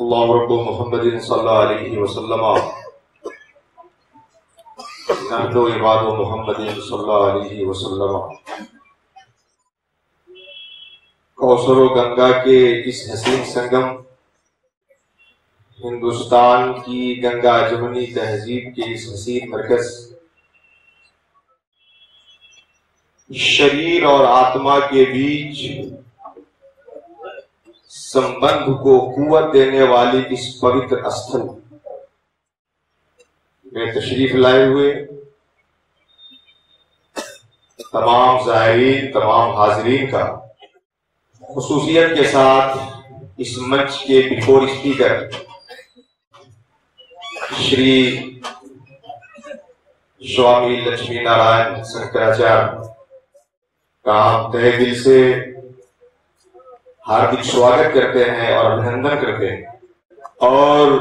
अल्लाहु रब्बु मुहम्मदिन सल्लल्लाहु अलैहि वसल्लम नहनु इबादु मुहम्मदिन सल्लल्लाहु अलैहि वसल्लम। कौसर व गंगा के इस हसीन संगम, हिंदुस्तान की गंगा जमुनी तहजीब के इस हसीन मरकज, शरीर और आत्मा के बीच संबंध को कुव्वत देने वाली इस पवित्र स्थल में तशरीफ लाए हुए तमाम ज़ायरीन, तमाम हाज़रीन का खुसूसियत के साथ इस मंच के बिफोर स्पीकर श्री स्वामी लक्ष्मी नारायण शंकराचार्य का हम तहे दिल से हार्दिक स्वागत करते हैं और अभिनंदन करते हैं। और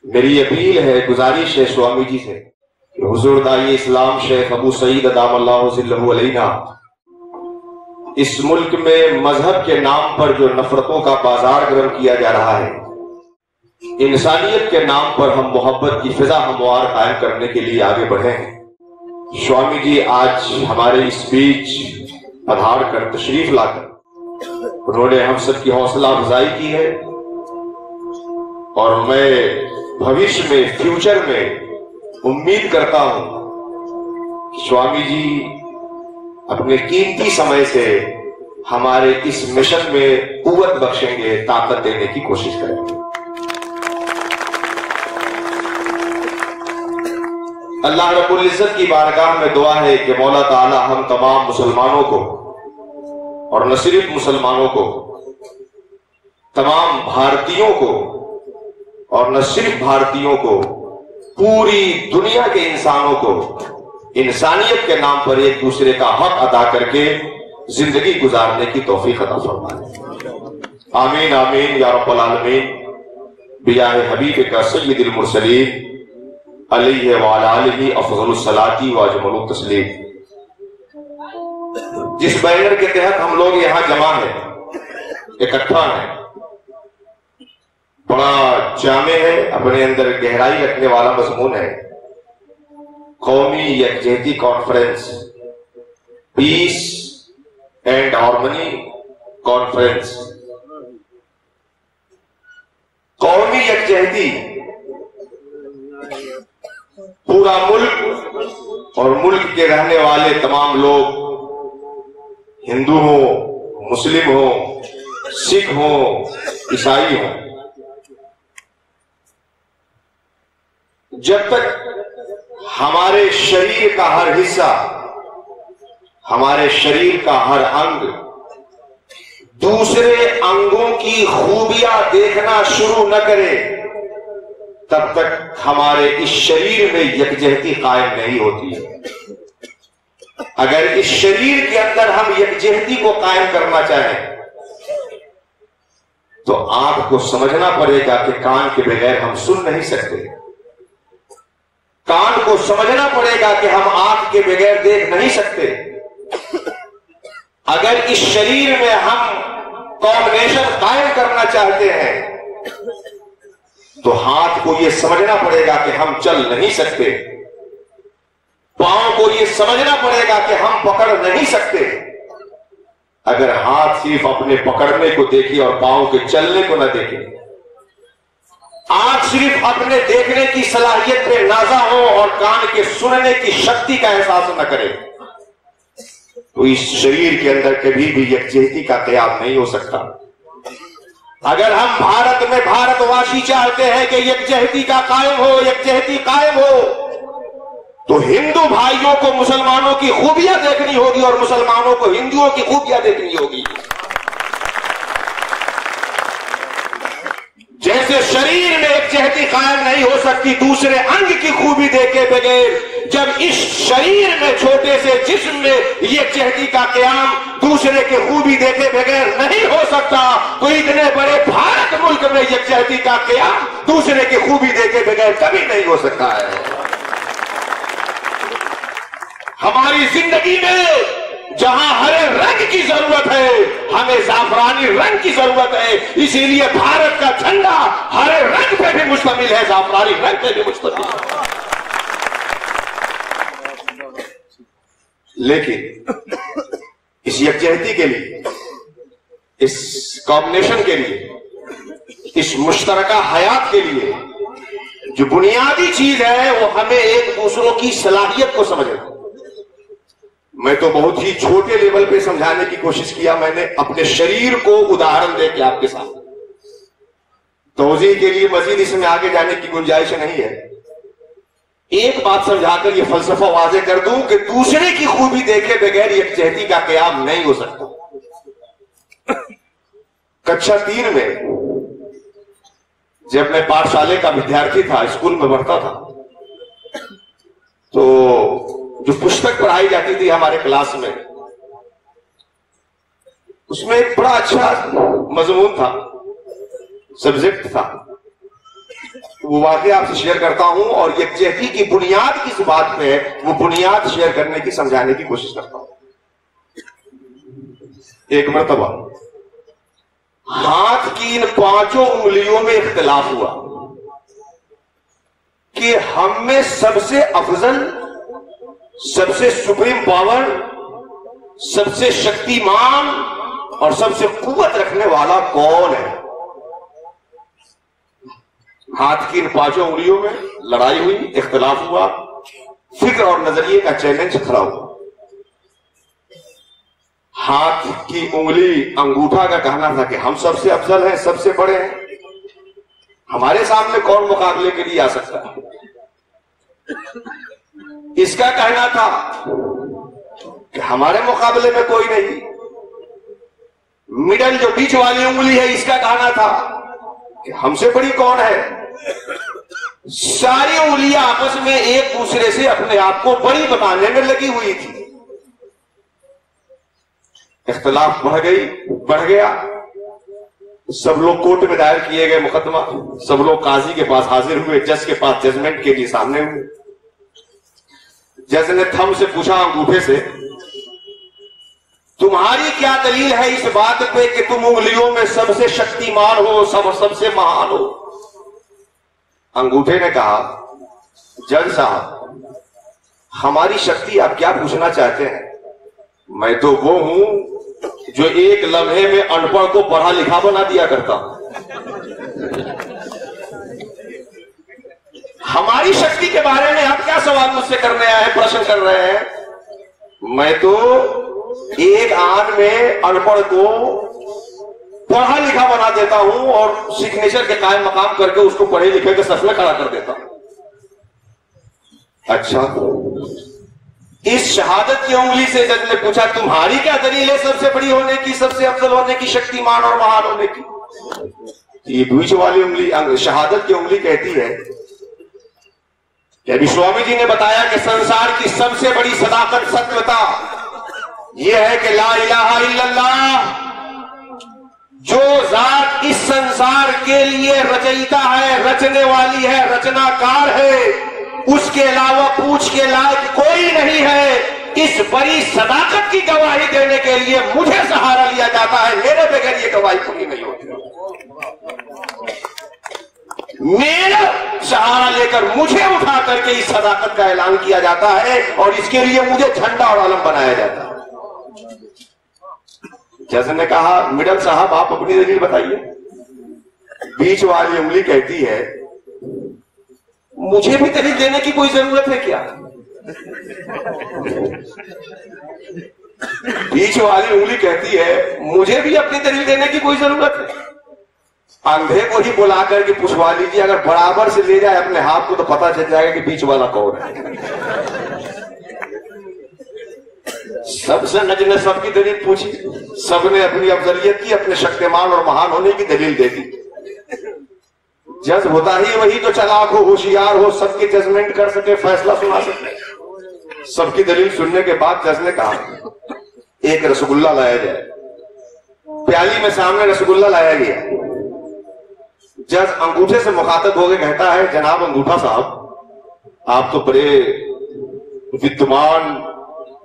मेरी अपील है, गुजारिश है स्वामी जी से कि हुजूर दाई इस्लाम शेख अबू सईद अदामल्लाहु ज़िल्लहु अलैना इस मुल्क में मजहब के नाम पर जो नफरतों का बाजार गर्म किया जा रहा है, इंसानियत के नाम पर हम मोहब्बत की फिजा हमवार कायम करने के लिए आगे बढ़े हैं। स्वामी जी आज हमारे इस बीच पधार कर, तशरीफ लाकर उन्होंने हम सब की हौसला अफजाई की है और मैं भविष्य में, फ्यूचर में उम्मीद करता हूं कि स्वामी जी अपने कीमती समय से हमारे इस मिशन में कुव्वत बख्शेंगे, ताकत देने की कोशिश करेंगे। अल्लाह रब्बुल इज्जत की बारगाह में दुआ है कि मौला ताला हम तमाम मुसलमानों को, और न सिर्फ मुसलमानों को, तमाम भारतीयों को, और न सिर्फ भारतीयों को, पूरी दुनिया के इंसानों को इंसानियत के नाम पर एक दूसरे का हक अदा करके जिंदगी गुजारने की तौफीक अता फरमाए। आमीन आमीन या रब्बल आलमीन। बिजाह हबीब का सय्यदुल मुरसलीन अलैहि व अला आलिहि अफज़लुस सलाती व अजमलुत तस्लीम। जिस बैनर के तहत हम लोग यहाँ जमा है, इकट्ठा है, बड़ा जामे है, अपने अंदर गहराई रखने वाला मजमून है। कौमी यकजहती conference, peace and harmony conference. कौमी यकजहती, पूरा मुल्क और मुल्क के रहने वाले तमाम लोग, हिंदू हो, मुस्लिम हो, सिख हो, ईसाई हो, जब तक हमारे शरीर का हर हिस्सा, हमारे शरीर का हर अंग दूसरे अंगों की खूबियां देखना शुरू न करे, तब तक हमारे इस शरीर में यकजहती कायम नहीं होती है। अगर इस शरीर के अंदर हम यकजहती को कायम करना चाहें तो आंख को समझना पड़ेगा कि कान के बगैर हम सुन नहीं सकते, कान को समझना पड़ेगा कि हम आंख के बगैर देख नहीं सकते। अगर इस शरीर में हम कॉम्बिनेशन कायम करना चाहते हैं तो हाथ को यह समझना पड़ेगा कि हम चल नहीं सकते, पांव को यह समझना पड़ेगा कि हम पकड़ नहीं सकते। अगर हाथ सिर्फ अपने पकड़ने को देखे और पांव के चलने को न देखे, आंख सिर्फ अपने देखने की सलाहियत पे नाजा हो और कान के सुनने की शक्ति का एहसास न करे, तो इस शरीर के अंदर कभी भी यकजहती का क़याम नहीं हो सकता। अगर हम भारत में भारतवासी चाहते हैं कि यकजहती का कायम हो, यकजहती कायम हो, तो हिंदू भाइयों को मुसलमानों की खूबियां देखनी होगी और मुसलमानों को हिंदुओं की खूबियां देखनी होगी। जैसे शरीर में यकजहती कायम नहीं हो सकती दूसरे अंग की खूबी देखे बगैर, जब इस शरीर में छोटे से जिस्म में यकजहती का क़याम दूसरे की खूबी देखे बगैर नहीं हो सकता, तो इतने बड़े भारत मुल्क में यकजहती का क़याम दूसरे की खूबी देखे बगैर कभी नहीं हो सकता है। हमारी जिंदगी में जहां हरे रंग की जरूरत है, हमें जाफरानी रंग की जरूरत है। इसीलिए भारत का झंडा हरे रंग पे भी मुश्तमिल है, जाफरानी रंग पे भी मुश्तमिल है। लेकिन इस यकजहती के लिए, इस कॉम्बिनेशन के लिए, इस मुश्तरका हयात के लिए जो बुनियादी चीज है वो हमें एक दूसरों की सलाहियत को समझना। मैं तो बहुत ही छोटे लेवल पे समझाने की कोशिश किया, मैंने अपने शरीर को उदाहरण दे के आपके साथ। तौज़ीह के लिए मजीद इसमें आगे जाने की गुंजाइश नहीं है। एक बात समझाकर यह फलसफा वाज़ेह कर दूं कि दूसरे की खूबी देखे बगैर यकजहती का क़याम नहीं हो सकता। कक्षा 3 में जब मैं पाठशाले का विद्यार्थी था, स्कूल में पढ़ता था, तो जो पुस्तक पढ़ाई जाती थी हमारे क्लास में, उसमें एक बड़ा अच्छा मजमून था, सब्जेक्ट था। वो वाकई आपसे शेयर करता हूं और यकजहती की बुनियाद किस बात पे है वो बुनियाद शेयर करने की, समझाने की कोशिश करता हूं। एक मरतबा हाथ की इन 5 उंगलियों में इख्तिलाफ हुआ कि हम में सबसे अफजल, सबसे सुप्रीम पावर, सबसे शक्तिमान और सबसे कुव्वत रखने वाला कौन है। हाथ की इन 5 उंगलियों में लड़ाई हुई, इख्तिलाफ हुआ, फिक्र और नजरिए का चैलेंज खड़ा हुआ। हाथ की उंगली अंगूठा का कहना था कि हम सबसे अफजल हैं, सबसे बड़े हैं, हमारे सामने कौन मुकाबले के लिए आ सकता है। इसका कहना था कि हमारे मुकाबले में कोई नहीं। मिडल जो बीच वाली उंगली है, इसका कहना था कि हमसे बड़ी कौन है। सारी उंगलियां आपस में एक दूसरे से अपने आप को बड़ी बनाने में लगी हुई थी। इख्तिलाफ बढ़ गया। सब लोग कोर्ट में दायर किए गए मुकदमा, सब लोग काजी के पास हाजिर हुए, जज के पास जजमेंट के लिए सामने हुए। जज ने थंब से पूछा, अंगूठे से, तुम्हारी क्या दलील है इस बात पे कि तुम उंगलियों में सबसे शक्तिमान हो, सबसे महान हो। अंगूठे ने कहा, जज साहब, हमारी शक्ति आप क्या पूछना चाहते हैं। मैं तो वो हूं जो एक लम्हे में अनपढ़ को पढ़ा लिखा बना दिया करता हूं। हमारी शक्ति के बारे में आप क्या सवाल मुझसे करने आए हैं, प्रश्न कर रहे हैं। मैं तो एक आन में अनपढ़ को पढ़ा लिखा बना देता हूं और सिग्नेचर के कायम मकाम करके उसको पढ़े लिखे के सफ में खड़ा कर देता हूं। अच्छा, इस शहादत की उंगली से जज ने पूछा, तुम्हारी क्या दलील है सबसे बड़ी होने की, सबसे अफजल होने की, शक्तिमान और महान होने की। ये बीच वाली उंगली, शहादत की उंगली कहती है कि अभी स्वामी जी ने बताया कि संसार की सबसे बड़ी सदाकत, सत्यता यह है कि ला इलाहा इल्लल्लाह, जो जात इस संसार के लिए रचयिता है, रचने वाली है, रचनाकार है, उसके अलावा पूछ के लायक कोई नहीं है। इस बड़ी सदाकत की गवाही देने के लिए मुझे सहारा लिया जाता है, मेरे बगैर ये गवाही पूरी नहीं होती। मेरा सहारा लेकर मुझे उठा करके इस सदाकत का ऐलान किया जाता है और इसके लिए मुझे झंडा और आलम बनाया जाता है। जज ने कहा, मिडल साहब आप अपनी दलील बताइए। बीच वाली उंगली कहती है, मुझे भी दलील देने की कोई जरूरत है क्या। बीच वाली उंगली कहती है, मुझे भी अपनी दलील देने की कोई जरूरत है। अंधे को ही बुला करके पूछवा लीजिए, अगर बराबर से ले जाए अपने हाथ को तो पता चल जाएगा कि बीच वाला कौन है। सबसे नज ने सबकी दलील पूछी, सबने अपनी अफजलियत की, अपने शक्तिमान और महान होने की दलील दे दी। जज होता ही वही जो चालाक हो, होशियार हो, सबके जजमेंट कर सके, फैसला सुना सके। सबकी दलील सुनने के बाद जज ने कहा, एक रसगुल्ला लाया जाए। प्याली में सामने रसगुल्ला लाया गया। जज अंगूठे से मुखातब हो गए, कहता है, जनाब अंगूठा साहब, आप तो बड़े विद्वान,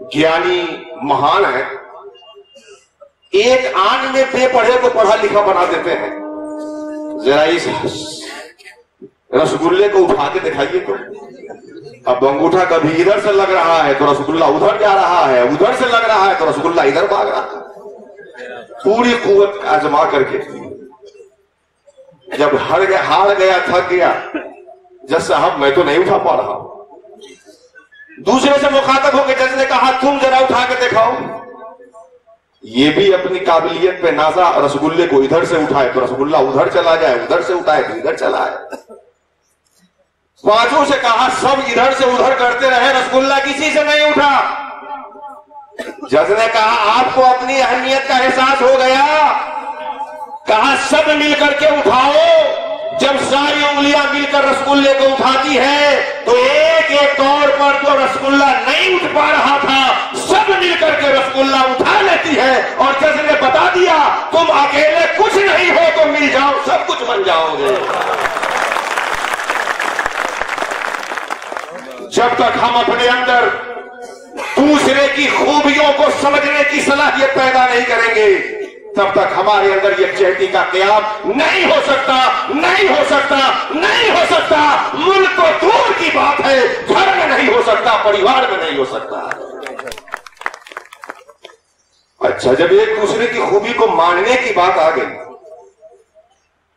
ज्ञानी महान है, एक आन में बेपढ़े को पढ़ा लिखा बना देते हैं। जरा इस रसगुल्ले को उठा के दिखाइए तो। अब अंगूठा कभी इधर से लग रहा है तो रसगुल्ला उधर जा रहा है, उधर से लग रहा है तो रसगुल्ला इधर भाग रहा है। पूरी कुव्वत आजमा करके जब हार गया, थक गया, जज साहब मैं तो नहीं उठा पा रहा। दूसरे से मुखातब होकर जज ने कहा तुम जरा उठा के दिखाओ। ये भी अपनी काबिलियत पे नाजा, रसगुल्ले को इधर से उठाए तो रसगुल्ला उधर चला जाए, उधर से उठाए तो इधर चला आए। पांचों से कहा सब इधर से उधर करते रहे, रसगुल्ला किसी से नहीं उठा। जज ने कहा आपको अपनी अहमियत का एहसास हो गया, कहा सब मिलकर के उठाओ। जब सारी उंगलियां मिलकर रसगुल्ले को उठाती है तो एक एक तौर पर जो रसगुल्ला नहीं उठ पा रहा था सब मिलकर के रसगुल्ला उठा लेती है। और जज ने बता दिया तुम अकेले कुछ नहीं हो, तो मिल जाओ सब कुछ बन जाओगे। जब तक हम अपने अंदर दूसरे की खूबियों को समझने की सलाहियत पैदा नहीं करेंगे तब तक हमारे अंदर यकजहती का क़याम नहीं हो सकता, नहीं हो सकता, नहीं हो सकता। मुल्क तो दूर की बात है, घर में नहीं हो सकता, परिवार में नहीं हो सकता। अच्छा, जब एक दूसरे की खूबी को मानने की बात आ गई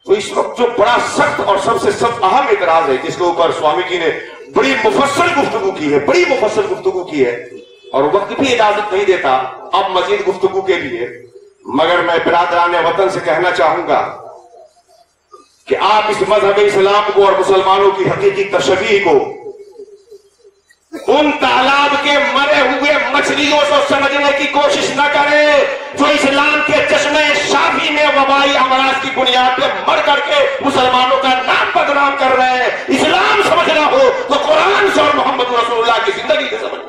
तो इस वक्त जो बड़ा सख्त और सबसे सब अहम इतराज है जिसके ऊपर स्वामी जी ने बड़ी मुफस्सल गुफ्तगू की है, बड़ी मुफस्सल गुफ्तगू की है, और वक्त भी इजाजत नहीं देता अब मजीद गुफ्तगू के लिए, मगर मैं बिरादराने वतन से कहना चाहूंगा कि आप इस मजहब इस्लाम को और मुसलमानों की हकीकी तशबीह को उन तालाब के मरे हुए मछलियों से समझने की कोशिश न करें जो इस्लाम के चश्मे शाफी में वबाई अमराज की बुनियाद पे मर करके मुसलमानों का नाम बदनाम कर रहे हैं। इस्लाम समझना हो तो कुरान से और मोहम्मद रसूलुल्लाह की जिंदगी से समझना,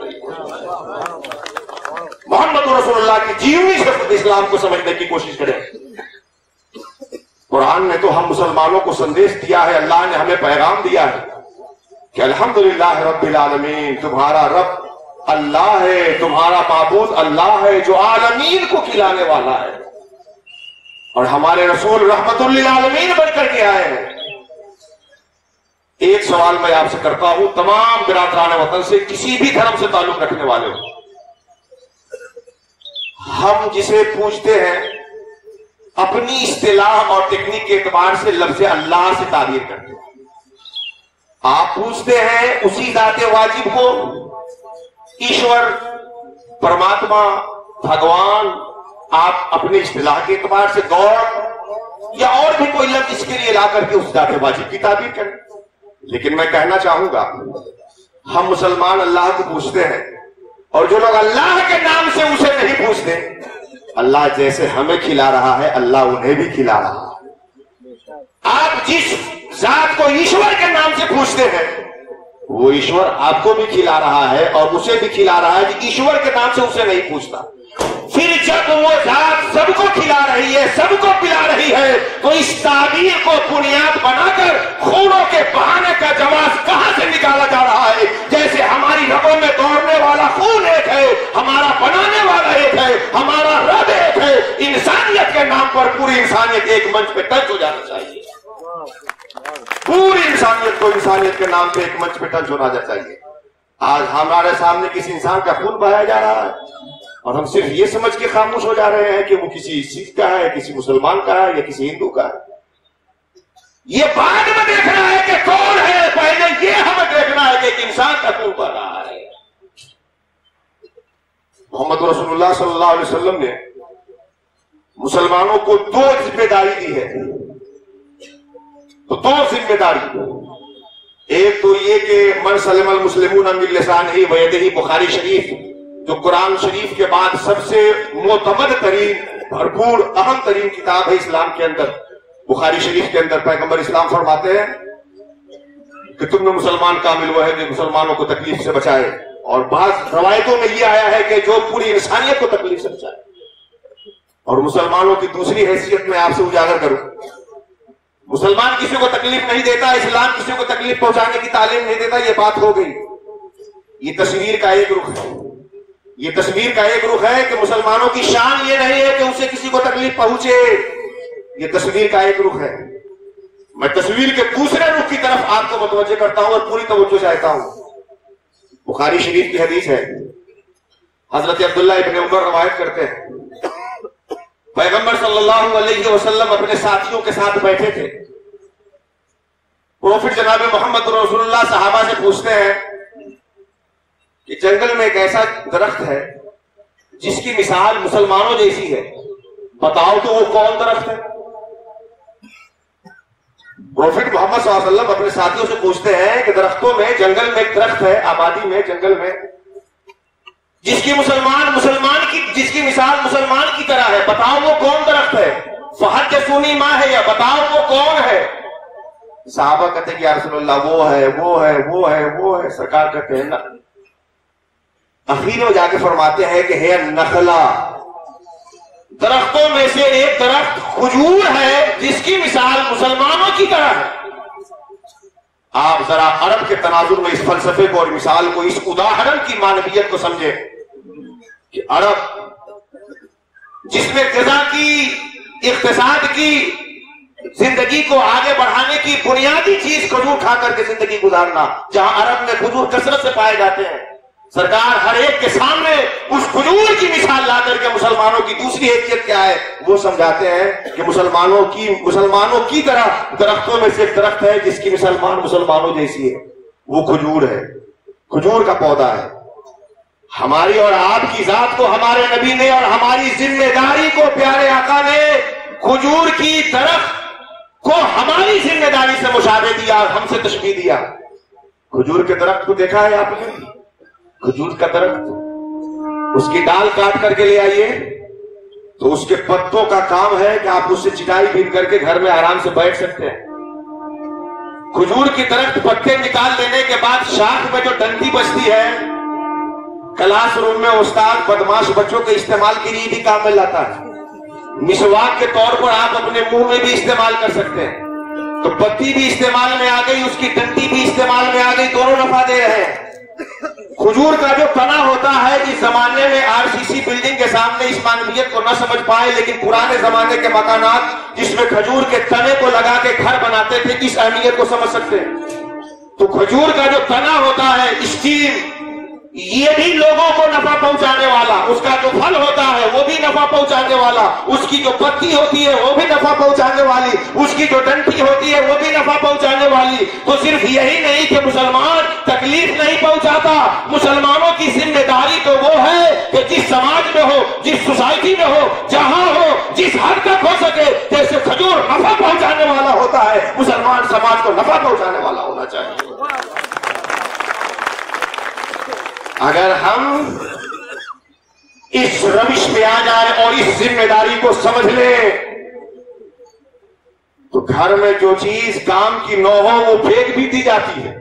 मोहम्मद रसूलुल्लाह की जीवनी से इस्लाम को समझने की कोशिश करें। कुरान ने तो हम मुसलमानों को संदेश दिया है, अल्लाह ने हमें पैगाम दिया है कि अल्हम्दुलिल्लाह रब्बिल आलमीन, तुम्हारा रब अल्लाह है, तुम्हारा माबूद अल्लाह है जो आलमीन को खिलाने वाला है, और हमारे रसूल रहमतुल लिल आलमीन बनकर के आए हैं। एक सवाल मैं आपसे करता हूं, तमाम बिरादरान वतन से, किसी भी धर्म से ताल्लुक रखने वाले हो, हम जिसे पूछते हैं अपनी इस्तिलाह और टेक्निक के एतबार से लफ्ज़ अल्लाह से ताबीर करते हैं। आप पूछते हैं उसी जाते वाजिब को, ईश्वर, परमात्मा, भगवान, आप अपनी इस्तिलाह के एतबार से गौर या और भी कोई लफ्ज इसके लिए ला करके उस जाते वाजिब की ताबीर करें। लेकिन मैं कहना चाहूंगा हम मुसलमान अल्लाह को पूछते हैं, और जो लोग अल्लाह के नाम से उसे नहीं पूछते, अल्लाह जैसे हमें खिला रहा है अल्लाह उन्हें भी खिला रहा है। आप जिस जात को ईश्वर के नाम से पूछते हैं वो ईश्वर आपको भी खिला रहा है और उसे भी खिला रहा है कि ईश्वर के नाम से उसे नहीं पूछता। फिर जब वो जात सबको खिला रही है, सबको पिला रही है, तो इस ताबीर को बुनियाद बनाकर खूनों के बहाने का जवाब कहां से निकाला जा रहा है? जैसे हमारी रगों में दौड़ने वाला खून एक है, हमारा बनाने वाला एक है, हमारा रब एक है। इंसानियत के नाम पर पूरी इंसानियत एक मंच पे टच हो जाना चाहिए। पूरी इंसानियत को इंसानियत के नाम पे एक मंच पे टच होना चाहिए। आज हमारे सामने किसी इंसान का खून बहाया जा रहा है और हम सिर्फ ये समझ के खामोश हो जा रहे हैं कि वो किसी सिख का है, किसी मुसलमान का है या किसी हिंदू का है। ये बाद में देखना है कि कौन है, पहले ये हमें देखना है कि एक इंसान का खून बह रहा है। मोहम्मद रसूलुल्लाह सल्लल्लाहु अलैहि वसल्लम ने मुसलमानों को दो जिम्मेदारी दी है। तो दो जिम्मेदारी, एक तो ये कि मन सलमल मुस्लिमून मिन लिसानिही व यदिही, बुखारी शरीफ जो कुरान शरीफ के बाद सबसे मोतमद तरीन, भरपूर अहम तरीन किताब है इस्लाम के अंदर। बुखारी शरीफ के अंदर पैगंबर इस्लाम फरमाते हैं कि तुम में मुसलमान कामिल वो है जो मुसलमानों को तकलीफ से बचाए, और बात रवायतों में यह आया है कि जो पूरी इंसानियत को तकलीफ से बचाए। और मुसलमानों की दूसरी हैसियत में आपसे उजागर करूं, मुसलमान किसी को तकलीफ नहीं देता, इस्लाम किसी को तकलीफ पहुंचाने की तालीम नहीं देता, ये बात हो गई। ये तस्वीर का एक रुख है, ये तस्वीर का एक रुख है कि मुसलमानों की शान ये नहीं है कि उसे किसी को तकलीफ पहुंचे। ये तस्वीर का एक रुख है। मैं तस्वीर के दूसरे रुख की तरफ आपको मुतवज्जह करता हूं और पूरी तवज्जो चाहता हूं। बुखारी शरीफ की हदीस है, हजरत अब्दुल्लाह इब्न उमर रवायत करते हैं, पैगंबर सल्लल्लाहु अलैहि वसल्लम अपने साथियों के साथ बैठे थे। प्रोफेट जनाब मोहम्मद रसूलुल्लाह सहाबा से पूछते हैं कि जंगल में एक ऐसा दरख्त है जिसकी मिसाल मुसलमानों जैसी है, बताओ तो वो कौन दरख्त है। प्रोफेट मोहम्मद सल्लल्लाहु अलैहि वसल्लम अपने साथियों से पूछते हैं कि दरख्तों में, जंगल में एक दरख्त है, आबादी में, जंगल में, जिसकी जिसकी मिसाल मुसलमान की तरह है, बताओ वो कौन दरख्त है। फहद सुनी माँ है, या बताओ वो कौन है। साहबा कहते हैं या रसूलल्लाह वो है, वो है, वो है, वो है। सरकार कहते हैं ना, आखिर में जाके फरमाते हैं कि है नखला, दरख्तों में से एक दरख्त खजूर है जिसकी मिसाल मुसलमानों की तरह है। आप जरा अरब के तनाजुर में इस फलसफे को और मिसाल को, इस उदाहरण की मानवीयत को समझे कि अरब जिसमें ग़िज़ा की, इक़्तिसाद की, जिंदगी को आगे बढ़ाने की बुनियादी चीज खजूर खा करके जिंदगी गुजारना, जहां अरब में खजूर कसरत से पाए जाते हैं, सरकार हर एक के सामने उस खजूर की मिसाल ला करके मुसलमानों की दूसरी हैसियत क्या है वो समझाते हैं कि मुसलमानों की तरह दरख्तों में से एक दरख्त है जिसकी मुसलमानों जैसी है, वो खजूर है, खजूर का पौधा है। हमारी और आपकी जात को हमारे नबी ने और हमारी जिम्मेदारी को प्यारे आका ने खजूर की दरख्त को हमारी जिम्मेदारी से मुशाबे दिया और हमसे तशबीह दिया। खजूर के दरख्त को देखा है आपने? खजूर का दरख्त, उसकी डाल काट करके ले आइए तो उसके पत्तों का काम है कि आप उससे चिटाई बीन करके घर में आराम से बैठ सकते हैं। खजूर की दरख्त पत्ते निकाल लेने के बाद शाख में जो डंडी बचती है, क्लासरूम में उस्ताद बदमाश बच्चों के इस्तेमाल के लिए भी काम में लाता है। मिसवाक के तौर पर आप अपने मुंह में भी इस्तेमाल कर सकते हैं। तो पत्ती भी इस्तेमाल में आ गई, उसकी डंडी भी इस्तेमाल में आ गई, दोनों नफा दे रहे हैं। खजूर का जो तना होता है, जिस जमाने में आरसीसी बिल्डिंग के सामने इस मानवीयत को न समझ पाए, लेकिन पुराने जमाने के मकानात जिसमें खजूर के तने को लगा के घर बनाते थे, इस अहमियत को समझ सकते हैं। तो खजूर का जो तना होता है, स्टीम, ये भी लोगों को नफा पहुंचाने वाला, उसका जो फल होता है वो भी नफा पहुंचाने वाला, उसकी जो पत्ती होती है वो भी नफा पहुंचाने वाली, उसकी जो डंडी होती है वो भी नफा पहुंचाने वाली। तो सिर्फ यही नहीं कि मुसलमान तकलीफ नहीं पहुंचाता, मुसलमानों की जिम्मेदारी तो वो है कि जिस समाज में हो, जिस सोसाइटी में हो, जहां हो, जिस हद तक हो सके, जैसे खजूर नफा पहुंचाने वाला होता है, मुसलमान समाज को नफा पहुंचाने वाला होना चाहिए। अगर हम इस रविश पे आ जाए और इस जिम्मेदारी को समझ लें तो घर में जो चीज काम की न हो वो फेंक भी दी जाती है।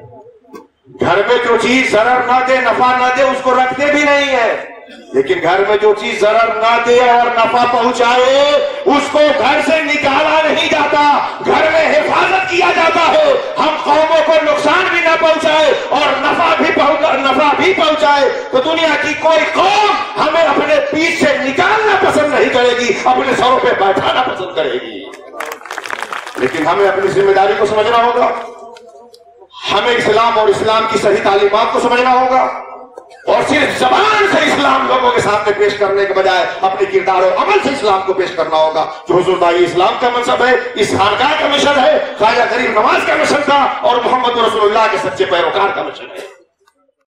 घर में जो चीज जरर ना दे, नफा ना दे, उसको रखते भी नहीं है। लेकिन घर में जो चीज जरर ना दे और नफा पहुंचाए, उसको घर से निकाला नहीं जाता, घर में हिफाजत किया जाता है। हम कौमों को नुकसान भी ना पहुंचाए और नफा भी पहुंचाए तो दुनिया की कोई कौम हमें अपने पीठ से निकालना पसंद नहीं करेगी, अपने सरों पे बैठाना पसंद करेगी। लेकिन हमें अपनी जिम्मेदारी को समझना होगा, हमें इस्लाम और इस्लाम की सही तालीमात को समझना होगा और सिर्फ जबान से इस्लाम लोगों के सामने पेश करने के बजाय अपने किरदार और अमल से इस्लाम को पेश करना होगा। जो हुजूर दाई इस्लाम का मनसब है, इस खानकाह का मिशन है, ख्वाजा गरीब नवाज का मिशन था और मोहम्मद रसूलुल्लाह के सच्चे पैरोकार का मिशन है।